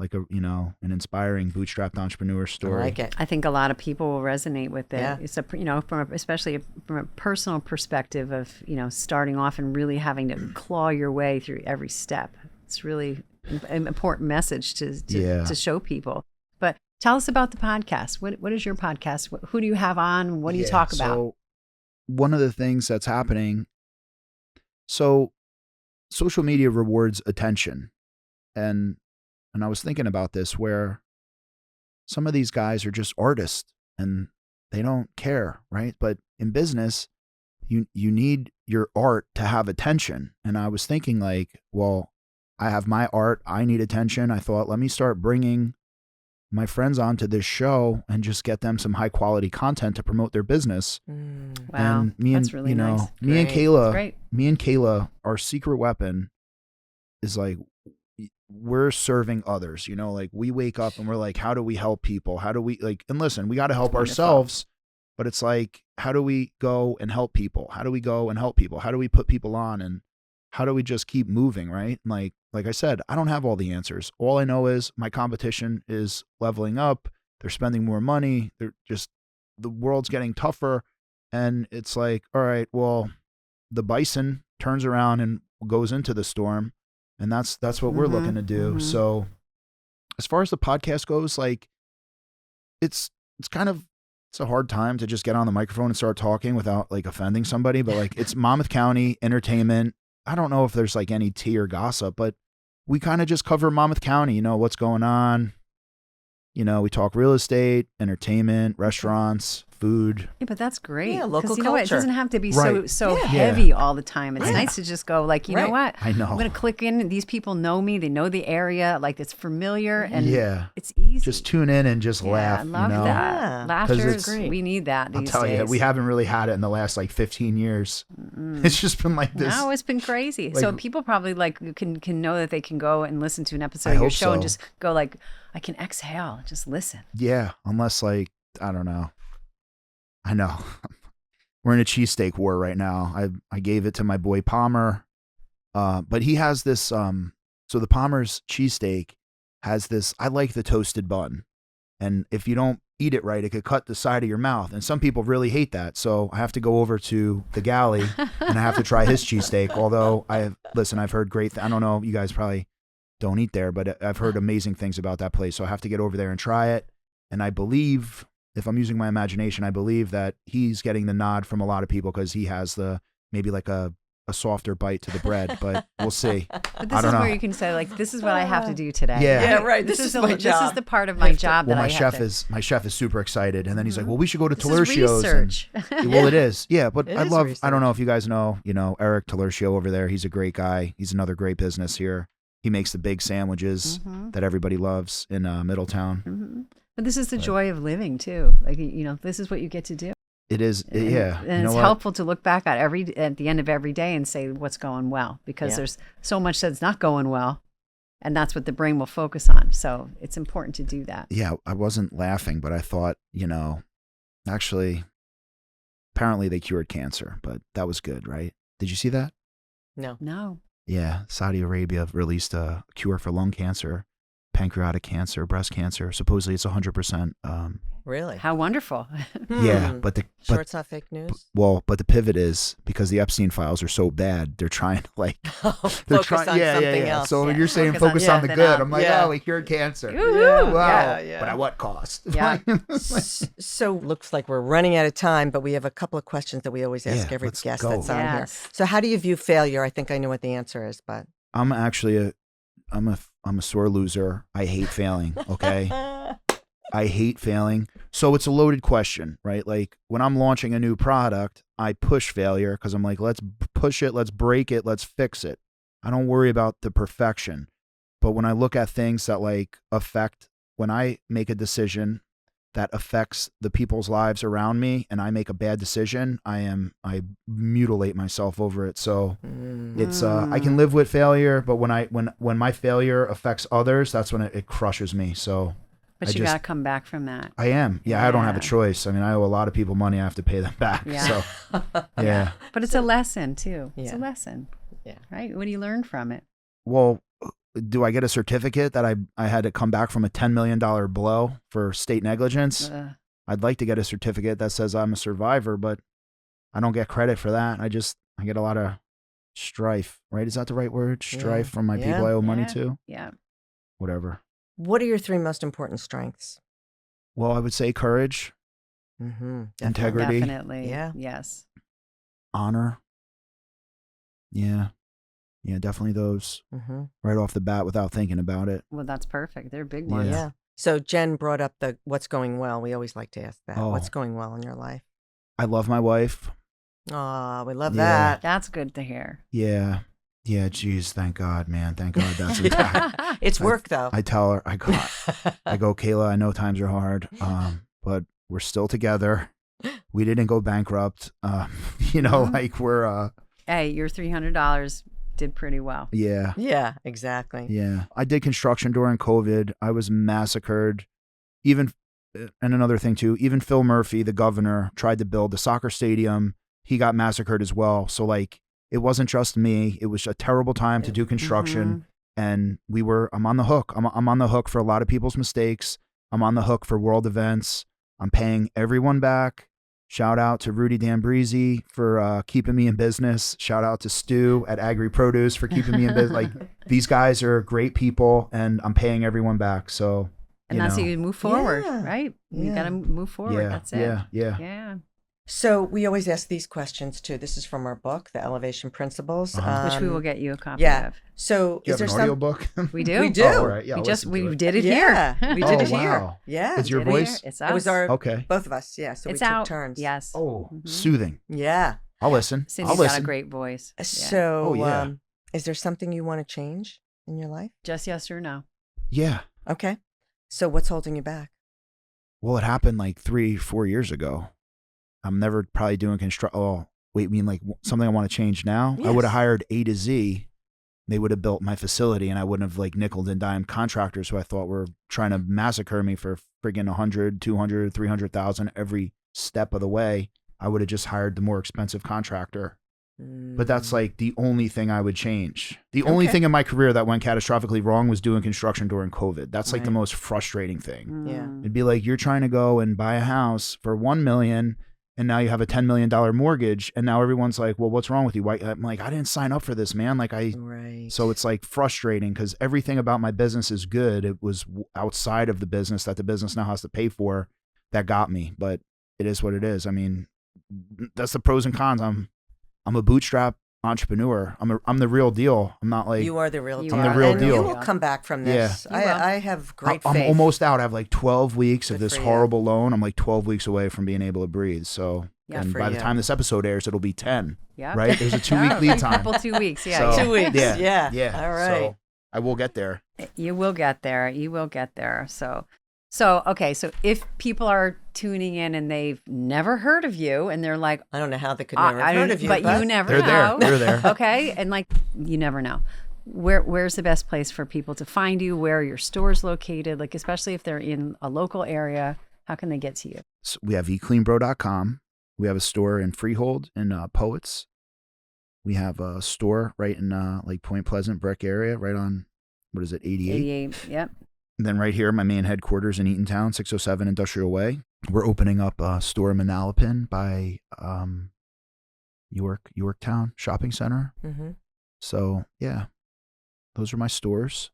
[SPEAKER 2] like a, you know, an inspiring bootstrapped entrepreneur story.
[SPEAKER 3] I like it.
[SPEAKER 1] I think a lot of people will resonate with it.
[SPEAKER 3] Yeah.
[SPEAKER 1] It's especially from a personal perspective of, you know, starting off and really having to claw your way through every step. It's really an important message to show people. But tell us about the podcast. What is your podcast? Who do you have on? What do you talk about?
[SPEAKER 2] So one of the things that's happening, so social media rewards attention. And I was thinking about this, where some of these guys are just artists and they don't care, right? But in business, you need your art to have attention. And I was thinking like, well, I have my art, I need attention. I thought, let me start bringing my friends onto this show and just get them some high quality content to promote their business.
[SPEAKER 1] Wow,
[SPEAKER 2] and me
[SPEAKER 1] that's
[SPEAKER 2] and
[SPEAKER 1] really
[SPEAKER 2] you know,
[SPEAKER 1] nice.
[SPEAKER 2] me and Kayla, our secret weapon is like, we're serving others, you know, like we wake up and we're like, how do we help people? How do we like, and listen, we got to help ourselves, but it's like, how do we go and help people? How do we go and help people? How do we put people on, and how do we just keep moving? Right. And like I said, I don't have all the answers. All I know is my competition is leveling up. They're spending more money. The world's getting tougher. And it's like, all right, well, the bison turns around and goes into the storm. And that's what we're looking to do. So as far as the podcast goes, like it's kind of it's a hard time to just get on the microphone and start talking without like offending somebody, but like it's Monmouth County entertainment. I don't know if there's like any tea or gossip, but we kind of just cover Monmouth County, you know, what's going on. You know, we talk real estate, entertainment, restaurants, food.
[SPEAKER 1] Yeah, but that's great.
[SPEAKER 3] Yeah, local
[SPEAKER 1] you know what? It
[SPEAKER 3] culture.
[SPEAKER 1] doesn't have to be
[SPEAKER 2] Right.
[SPEAKER 1] so
[SPEAKER 3] Yeah.
[SPEAKER 1] heavy all the time. It's
[SPEAKER 3] Right.
[SPEAKER 1] nice to just go like, you know what?
[SPEAKER 2] I know.
[SPEAKER 1] I'm going to click in. These people know me. They know the area. Like it's familiar and
[SPEAKER 2] Yeah.
[SPEAKER 1] it's easy.
[SPEAKER 2] Just tune in and just laugh.
[SPEAKER 1] I love
[SPEAKER 2] you know?
[SPEAKER 1] that.
[SPEAKER 3] Yeah.
[SPEAKER 1] Laughter
[SPEAKER 2] it's-
[SPEAKER 1] is we need that
[SPEAKER 2] I'll
[SPEAKER 1] these
[SPEAKER 2] tell
[SPEAKER 1] days.
[SPEAKER 2] you, we haven't really had it in the last like 15 years. It's just been like this.
[SPEAKER 1] No, it's been crazy.
[SPEAKER 2] like-
[SPEAKER 1] So people probably like can know that they can go and listen to an episode
[SPEAKER 2] I
[SPEAKER 1] of your
[SPEAKER 2] hope
[SPEAKER 1] show and
[SPEAKER 2] so.
[SPEAKER 1] just go like, I can exhale, just listen.
[SPEAKER 2] Yeah, unless like, I don't know. I know. We're in a cheesesteak war right now. I gave it to my boy Palmer. But he has this, so the Palmer's cheesesteak has this, I like the toasted bun. And if you don't eat it right, it could cut the side of your mouth. And some people really hate that. So I have to go over to the galley and I have to try his cheesesteak. Although I've heard great, I don't know, you guys probably don't eat there, but I've heard amazing things about that place. So I have to get over there and try it. And I believe, if I'm using my imagination, I believe that he's getting the nod from a lot of people because he has maybe like a softer bite to the bread, but we'll see.
[SPEAKER 1] But
[SPEAKER 2] I
[SPEAKER 1] this
[SPEAKER 2] don't
[SPEAKER 1] is
[SPEAKER 2] know.
[SPEAKER 1] where you can say like, this is what I have to do today.
[SPEAKER 2] Yeah.
[SPEAKER 3] Yeah, right. This is my
[SPEAKER 1] This
[SPEAKER 3] job.
[SPEAKER 1] is the part of my job
[SPEAKER 2] Well,
[SPEAKER 1] that
[SPEAKER 2] my
[SPEAKER 1] I have
[SPEAKER 2] chef
[SPEAKER 1] to.
[SPEAKER 2] is super excited, and then he's like, "Well, we should go to
[SPEAKER 1] This is
[SPEAKER 2] Talercio's."
[SPEAKER 1] research.
[SPEAKER 2] Well, it is, yeah. But
[SPEAKER 3] It
[SPEAKER 2] I
[SPEAKER 3] is
[SPEAKER 2] love.
[SPEAKER 3] research.
[SPEAKER 2] I don't know if you guys know, Eric Talercio over there. He's a great guy. He's another great business here. He makes the big sandwiches that everybody loves in Middletown.
[SPEAKER 1] Mhm. But this is the joy of living too. Like this is what you get to do.
[SPEAKER 2] It is,
[SPEAKER 1] And,
[SPEAKER 2] yeah.
[SPEAKER 1] and
[SPEAKER 2] you know
[SPEAKER 1] it's
[SPEAKER 2] what?
[SPEAKER 1] helpful to look back at the end of every day and say what's going well, because
[SPEAKER 3] Yeah.
[SPEAKER 1] there's so much that's not going well, and that's what the brain will focus on. So it's important to do that.
[SPEAKER 2] Yeah, I wasn't laughing, but I thought, actually, apparently they cured cancer, but that was good, right? Did you see that?
[SPEAKER 3] No.
[SPEAKER 1] No.
[SPEAKER 2] Yeah, Saudi Arabia released a cure for lung cancer, pancreatic cancer, breast cancer. Supposedly it's 100%.
[SPEAKER 3] Really?
[SPEAKER 1] How wonderful.
[SPEAKER 2] Yeah, but
[SPEAKER 3] Sure, it's not fake news.
[SPEAKER 2] the pivot is because the Epstein files are so bad, they're trying to they're
[SPEAKER 3] Focus
[SPEAKER 2] trying,
[SPEAKER 3] on
[SPEAKER 2] yeah,
[SPEAKER 3] something
[SPEAKER 2] yeah.
[SPEAKER 3] else.
[SPEAKER 2] So when
[SPEAKER 1] Yeah,
[SPEAKER 2] you're saying
[SPEAKER 1] focus on
[SPEAKER 2] focus on the
[SPEAKER 1] something
[SPEAKER 2] good,
[SPEAKER 1] else.
[SPEAKER 2] I'm like,
[SPEAKER 3] Yeah.
[SPEAKER 2] oh, we cured cancer.
[SPEAKER 1] Woo-hoo.
[SPEAKER 2] Wow.
[SPEAKER 3] Yeah.
[SPEAKER 2] But at what cost?
[SPEAKER 1] Yeah.
[SPEAKER 3] So looks like we're running out of time, but we have a couple of questions that we always ask
[SPEAKER 2] Yeah,
[SPEAKER 3] every
[SPEAKER 2] let's
[SPEAKER 3] guest
[SPEAKER 2] go.
[SPEAKER 3] that's on here.
[SPEAKER 1] Yes.
[SPEAKER 3] So how do you view failure? I think I know what the answer is, but
[SPEAKER 2] I'm actually I'm a sore loser. I hate failing. Okay. I hate failing. So it's a loaded question, right? Like when I'm launching a new product, I push failure because I'm like, let's push it, let's break it, let's fix it. I don't worry about the perfection. But when I look at things that when I make a decision that affects the people's lives around me and I make a bad decision, I mutilate myself over it. So it's I can live with failure, but when my failure affects others, that's when it crushes me. So
[SPEAKER 1] But
[SPEAKER 2] I
[SPEAKER 1] you
[SPEAKER 2] just-
[SPEAKER 1] got to come back from that.
[SPEAKER 2] I am. Yeah, I don't have a
[SPEAKER 1] Yeah.
[SPEAKER 2] choice. I mean, I owe a lot of people money. I have to pay them back.
[SPEAKER 1] Yeah.
[SPEAKER 2] So, yeah.
[SPEAKER 1] But it's a lesson too. It's
[SPEAKER 3] Yeah.
[SPEAKER 1] a lesson.
[SPEAKER 3] Yeah.
[SPEAKER 1] Right? What do you learn from it?
[SPEAKER 2] Well, do I get a certificate that I had to come back from a $10 million blow for state negligence? I'd like to get a certificate that says I'm a survivor, but I don't get credit for that. I get a lot of strife, right? Is that the right word? Strife
[SPEAKER 3] Yeah.
[SPEAKER 2] from my
[SPEAKER 3] Yeah.
[SPEAKER 2] people I owe money
[SPEAKER 1] Yeah.
[SPEAKER 2] to?
[SPEAKER 1] Yeah.
[SPEAKER 2] Whatever.
[SPEAKER 3] what are your three most important strengths?
[SPEAKER 2] Well, I would say courage,
[SPEAKER 3] Mm-hmm.
[SPEAKER 2] integrity,
[SPEAKER 1] Definitely.
[SPEAKER 3] Yeah.
[SPEAKER 1] Yes.
[SPEAKER 2] honor. Yeah. Yeah, definitely those
[SPEAKER 3] Mm-hmm.
[SPEAKER 2] right off the bat without thinking about it.
[SPEAKER 1] Well, that's perfect. They're big
[SPEAKER 2] Yeah.
[SPEAKER 1] ones.
[SPEAKER 3] Yeah. So Jen brought up the what's going well. We always like to ask that.
[SPEAKER 2] Oh.
[SPEAKER 3] What's going well in your life?
[SPEAKER 2] I love my wife.
[SPEAKER 3] Oh, we love
[SPEAKER 2] Yeah.
[SPEAKER 3] that.
[SPEAKER 1] That's good to hear.
[SPEAKER 2] Yeah. Yeah, geez, thank God, man. Thank God that's intact.
[SPEAKER 3] It's work though.
[SPEAKER 2] I tell her, I go, Kayla, I know times are hard, but we're still together. We didn't go bankrupt. Like we're,
[SPEAKER 1] Hey, your $300 did pretty well.
[SPEAKER 2] yeah.
[SPEAKER 3] Yeah, exactly.
[SPEAKER 2] Yeah. I did construction during COVID. I was massacred. And another thing too, even Phil Murphy, the governor, tried to build a soccer stadium. He got massacred as well. So like, it wasn't just me. It was a terrible time to do construction. And I'm on the hook. I'm on the hook for a lot of people's mistakes. I'm on the hook for world events. I'm paying everyone back. Shout out to Rudy D'Ambrisi for keeping me in business. Shout out to Stu at Agri Produce for keeping me in business. Like, these guys are great people, and I'm paying everyone back. So
[SPEAKER 1] And that's how you move forward,
[SPEAKER 3] Yeah.
[SPEAKER 1] right? You
[SPEAKER 3] Yeah.
[SPEAKER 1] got to move forward.
[SPEAKER 2] Yeah,
[SPEAKER 1] That's it.
[SPEAKER 2] yeah.
[SPEAKER 1] Yeah.
[SPEAKER 3] So we always ask these questions too. This is from our book, The Elevation Principles.
[SPEAKER 1] Which we will get you a copy
[SPEAKER 3] yeah.
[SPEAKER 1] of.
[SPEAKER 3] So
[SPEAKER 2] Do you
[SPEAKER 3] is
[SPEAKER 2] have
[SPEAKER 3] there
[SPEAKER 2] an
[SPEAKER 3] some?
[SPEAKER 2] audiobook?
[SPEAKER 1] We do.
[SPEAKER 3] We do.
[SPEAKER 2] Oh, all right. Yeah,
[SPEAKER 1] we did it
[SPEAKER 3] Yeah,
[SPEAKER 1] here.
[SPEAKER 3] we did it here.
[SPEAKER 2] Wow.
[SPEAKER 3] Yeah,
[SPEAKER 2] It's your
[SPEAKER 1] Did it here.
[SPEAKER 2] voice?
[SPEAKER 1] It's
[SPEAKER 3] it was
[SPEAKER 1] us.
[SPEAKER 3] our
[SPEAKER 2] Okay.
[SPEAKER 3] both of us. Yeah, so
[SPEAKER 1] It's
[SPEAKER 3] we took
[SPEAKER 1] out.
[SPEAKER 3] turns.
[SPEAKER 1] Yes.
[SPEAKER 2] Oh,
[SPEAKER 1] Mhm.
[SPEAKER 2] soothing.
[SPEAKER 3] Yeah.
[SPEAKER 2] I'll listen.
[SPEAKER 1] Cindy's
[SPEAKER 2] I'll
[SPEAKER 1] got
[SPEAKER 2] listen.
[SPEAKER 1] a great voice. Yeah.
[SPEAKER 3] So,
[SPEAKER 2] Oh, yeah.
[SPEAKER 3] is there something you want to change in your life?
[SPEAKER 1] Just yes or no.
[SPEAKER 2] Yeah.
[SPEAKER 3] Okay. So what's holding you back?
[SPEAKER 2] Well, it happened like 3-4 years ago. I'm never probably doing Oh, wait, you mean like something I want to change now? I would have
[SPEAKER 3] Yes.
[SPEAKER 2] hired A to Z. They would have built my facility, and I wouldn't have like nickel and dime contractors who I thought were trying to massacre me for friggin' 100, 200, 300,000 every step of the way. I would have just hired the more expensive contractor. But that's like the only thing I would change. The only
[SPEAKER 3] Okay.
[SPEAKER 2] thing in my career that went catastrophically wrong was doing construction during COVID. That's like the
[SPEAKER 3] Right.
[SPEAKER 2] most frustrating thing.
[SPEAKER 3] Yeah.
[SPEAKER 1] Mm.
[SPEAKER 2] It'd be like you're trying to go and buy a house for $1 million, and now you have a $10 million mortgage, and now everyone's like, "Well, what's wrong with you?" Why? I'm like, I didn't sign up for this, man. Like
[SPEAKER 3] Right.
[SPEAKER 2] so it's like frustrating because everything about my business is good. It was outside of the business that the business now has to pay for that got me, but it is what it is. I mean, that's the pros and cons. I'm a bootstrap entrepreneur. I'm the real deal. I'm not like
[SPEAKER 3] you are the real
[SPEAKER 1] You
[SPEAKER 3] deal.
[SPEAKER 2] I'm the real
[SPEAKER 3] and
[SPEAKER 2] deal.
[SPEAKER 3] You will come back from this.
[SPEAKER 1] Yeah. You will.
[SPEAKER 3] I have great
[SPEAKER 2] I'm
[SPEAKER 3] faith.
[SPEAKER 2] almost out. I have like 12 weeks of
[SPEAKER 3] Good
[SPEAKER 2] this
[SPEAKER 3] for you.
[SPEAKER 2] horrible loan. I'm like 12 weeks away from being able to breathe. So,
[SPEAKER 1] Yeah,
[SPEAKER 2] and
[SPEAKER 3] for
[SPEAKER 2] by the
[SPEAKER 3] you.
[SPEAKER 2] time this episode airs, it'll be 10.
[SPEAKER 1] Yeah.
[SPEAKER 2] Right? There's a 2-week
[SPEAKER 1] Oh,
[SPEAKER 2] lead time.
[SPEAKER 1] Couple 2 weeks. Yeah.
[SPEAKER 2] So-
[SPEAKER 3] 2 weeks.
[SPEAKER 2] Yeah.
[SPEAKER 3] Yeah. All right.
[SPEAKER 2] So I will get there.
[SPEAKER 1] You will get there. You will get there. So okay. So if people are tuning in and they've never heard of you and they're like,
[SPEAKER 3] I don't know how they could never have
[SPEAKER 1] I
[SPEAKER 3] heard
[SPEAKER 1] don't-
[SPEAKER 3] of you,
[SPEAKER 1] but you never
[SPEAKER 2] They're there.
[SPEAKER 1] know.
[SPEAKER 2] They're there.
[SPEAKER 1] Okay. And like, you never know. Where's the best place for people to find you? Where are your stores located? Like, especially if they're in a local area, how can they get to you?
[SPEAKER 2] So we have ecleanbro.com. We have a store in Freehold in Poets. We have a store right in like Point Pleasant Brick area, right on, what is it, 88?
[SPEAKER 1] 88. Yep.
[SPEAKER 2] And then right here, my main headquarters in Eatontown, 607 Industrial Way. We're opening up a store in Manalapan by Yorktown Shopping Center.
[SPEAKER 3] Mm-hmm.
[SPEAKER 2] So yeah, those are my stores.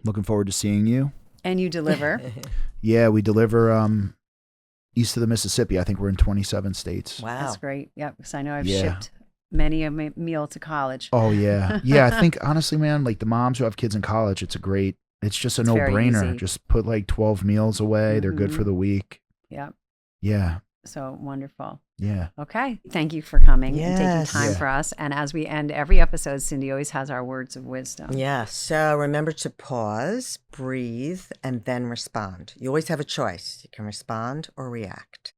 [SPEAKER 2] Looking forward to seeing you.
[SPEAKER 1] And you deliver.
[SPEAKER 2] Yeah, we deliver east of the Mississippi. I think we're in 27 states.
[SPEAKER 3] Wow.
[SPEAKER 1] That's great. Yep. Because I know I've
[SPEAKER 2] Yeah.
[SPEAKER 1] shipped many a meal to college.
[SPEAKER 2] Oh yeah, yeah. I think honestly, man, like the moms who have kids in college, it's just a
[SPEAKER 1] It's very
[SPEAKER 2] no-brainer.
[SPEAKER 1] easy.
[SPEAKER 2] Just put like 12 meals away. They're good
[SPEAKER 1] Mhm.
[SPEAKER 2] for the week.
[SPEAKER 1] Yep.
[SPEAKER 2] Yeah,
[SPEAKER 1] So wonderful.
[SPEAKER 2] yeah.
[SPEAKER 1] Okay. Thank you for coming and taking
[SPEAKER 3] Yes.
[SPEAKER 1] time
[SPEAKER 2] Yeah.
[SPEAKER 1] for us. And as we end every episode, Cindy always has our words of wisdom.
[SPEAKER 3] Yeah. So remember to pause, breathe, and then respond. You always have a choice. You can respond or react.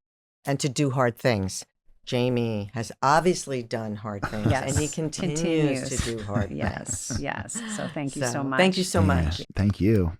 [SPEAKER 3] And to do hard things. Jamie has obviously done hard things,
[SPEAKER 1] Yes.
[SPEAKER 3] and he continues to do hard
[SPEAKER 1] Yes.
[SPEAKER 3] things.
[SPEAKER 1] Yes. So thank you so much.
[SPEAKER 3] Thank you so
[SPEAKER 2] Yeah,
[SPEAKER 3] much.
[SPEAKER 2] Thank you.